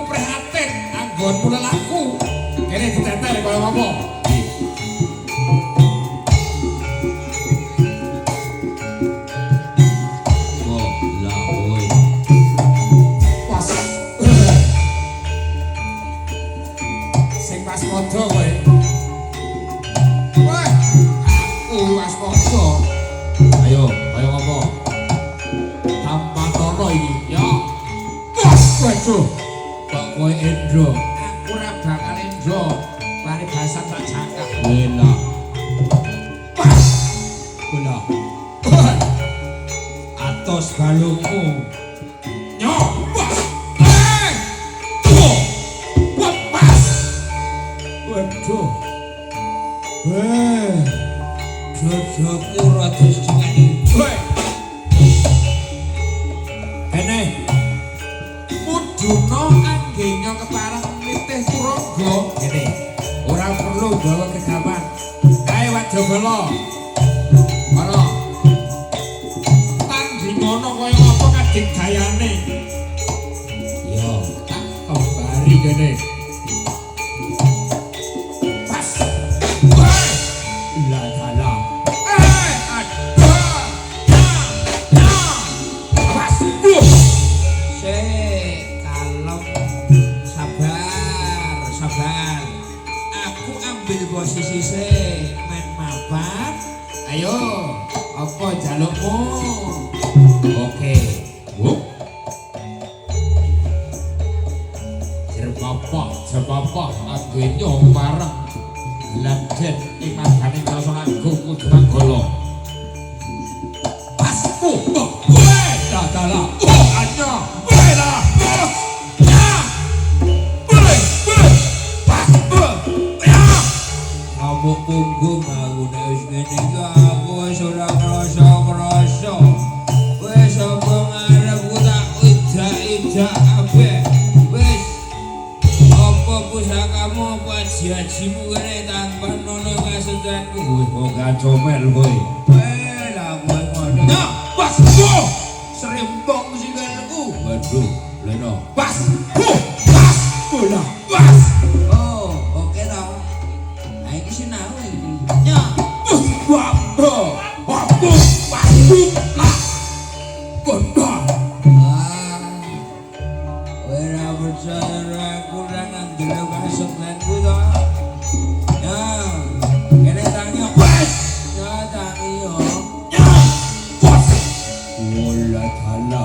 prihatin anggonmu lelaku. Kene ditetel kaya apa? Waspada kowe. Wah, aku waspada. Ayo apa? Tampatono iki. Ya. Waduh. Kok kowe Endro? Aku ora bakal Endro. Paribasan tak jangkah. Wela. Wela. Atos balungmu. Yo. Waduh. Jojoku rada singane. Kene. Muduna anggenya kepareng nitih turaga. Kene. Ora perlu gawa kegaman. Kae Wajabala. Ana. Tandingono kaya apa kadhik gayane. Yo, tak kembari kene. Posisi main mapan. Ayo, apa jalukmu? Oke. Jerbapak anggenyo bareng Landen imagane rasa agung kudu manggala. Pasku, kowe dadala. Anya, kowe lah. Amuk punggung aku nek wis ngene iki aku wis ora krasa. Wis apa ngarepku tak ijak kabeh. Wis apa pusakamu apa jajimu kene tanpa nono kasudanku wis kok gacomel kowe. Lah kowe ngono. Nah, pas go. Serimpong sikilku. Waduh, leno. Pas. Pas. Bola. Pas. Oh, oke ta. Iki sinau iki. Nya. Waduh. Waduh. Waduh. Lah. Kondo. Ora percaya aku ora ndelok kasudanku to. Ya. Kene tangi wes. Ya tangi yo. Ya. Pas. Bola thala.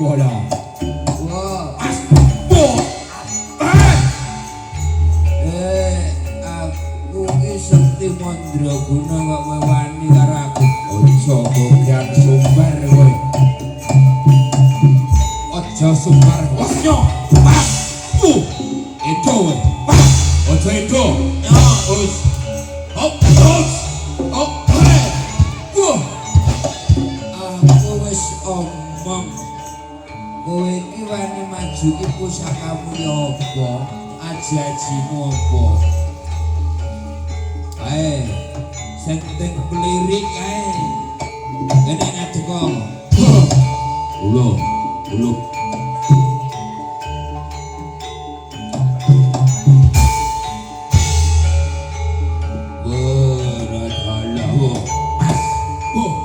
Bola. Wah. Pas. Sakti Mandraguna kok wani karo aku. Aja bogan sumbar kowe. Aja sumbar. Wasnya. Pas. Itu kowe. Pas. Aja itu. Ya, wis. Hop, hop. Hop. Wah. Aku wis omong. Kowe iki wani maju ki pusakamu ya apa? Ajajimu apa? Ae, senteng pelirik ae. Kene ngadeg kok. Ulo. Beradala.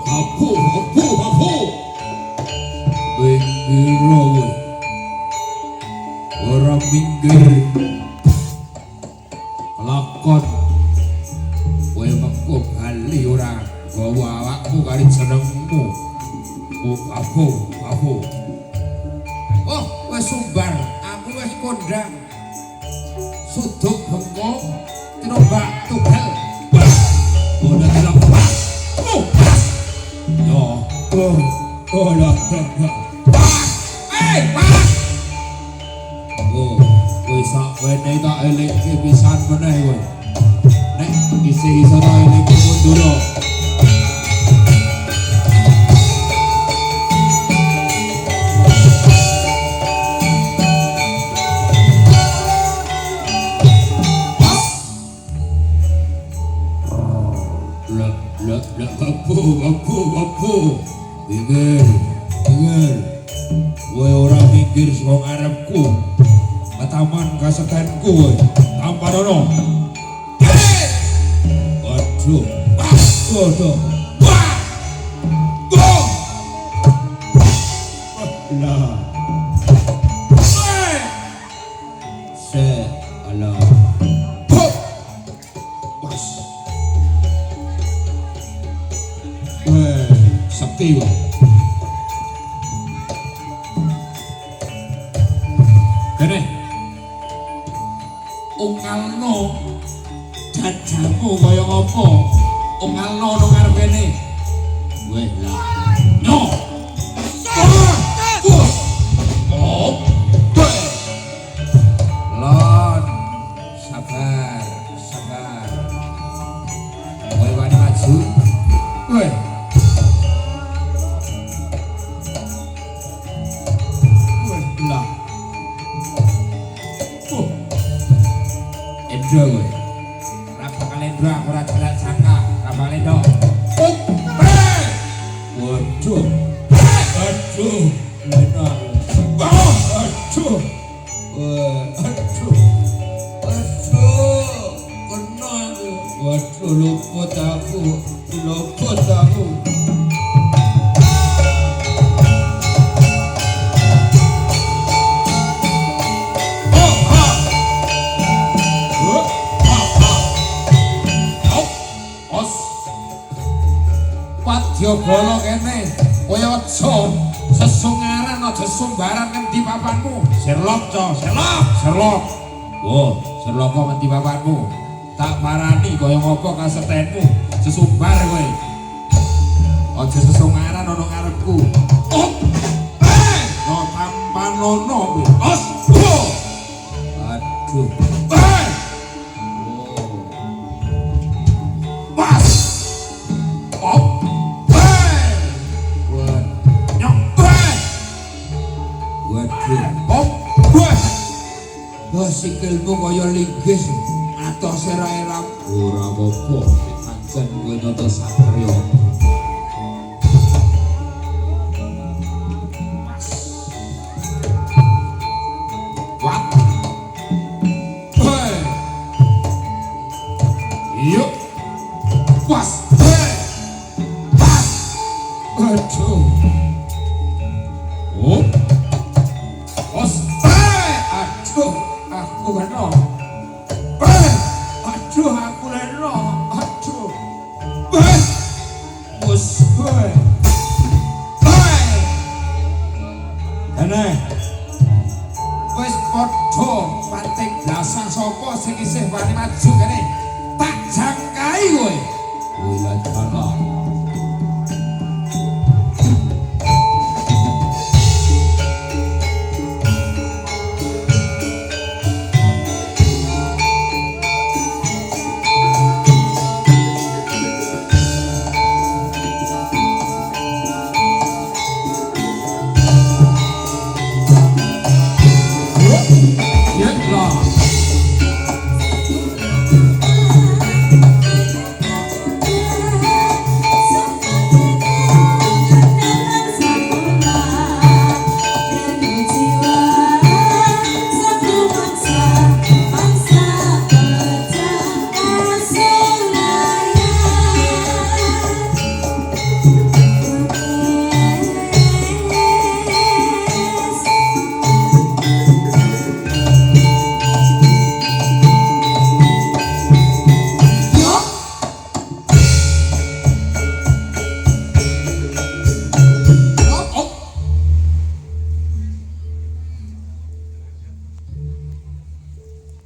Apu. Minggir. Ora minggir. Lakon. Kowe mengko bali ora gawa awakmu kali jenengmu. Apu. Oh, wis sumbar, aku wis kondang. Suduk bengkok, tinobak tugel. Ora dilepas. Yo, ora. Pas. Pas. Oh, kowe sak wene tak elinge pisan meneh kowe. Nek isi ta elinge mundur. Apu. Minggir. Kowe ora minggir saka ngarepku Pataman kasetenku Tampadono Waduh Waduh Wah Gong Lah Alah Hop Pas Sakti wah Kene ungalno dadamu kaya apa ungalno nang arep kene weh lah no Lon sabar sabar kowe wani maju weh lah Endro kowe. Ora bakal endro aku ora celak sangka, ora bakal endro. Waduh. Aduh. Lena. Aduh. Aduh. Aduh. Kena aku. Waduh luput aku. Luput aku. Padya bala kene kaya aja sesungaran aja sumbaran ngendi papanmu Sherlock co Sherlock oh Sherlock kok ngendi papanmu tak parani kaya ngopo kasetenmu sesumbar kowe aja sesungaran ana ngarepku oh no tampanono kowe os aduh pas oh sikilmu kaya linggis atau sera-eram ora apa-apa pancen kowe nata satriya wat yuk pas pas aduh oh os aduh aku kena aduh aku leno aduh bos kene wis padha pating blasang sapa sing isih wani maju kene tak jangkai kowe lha jana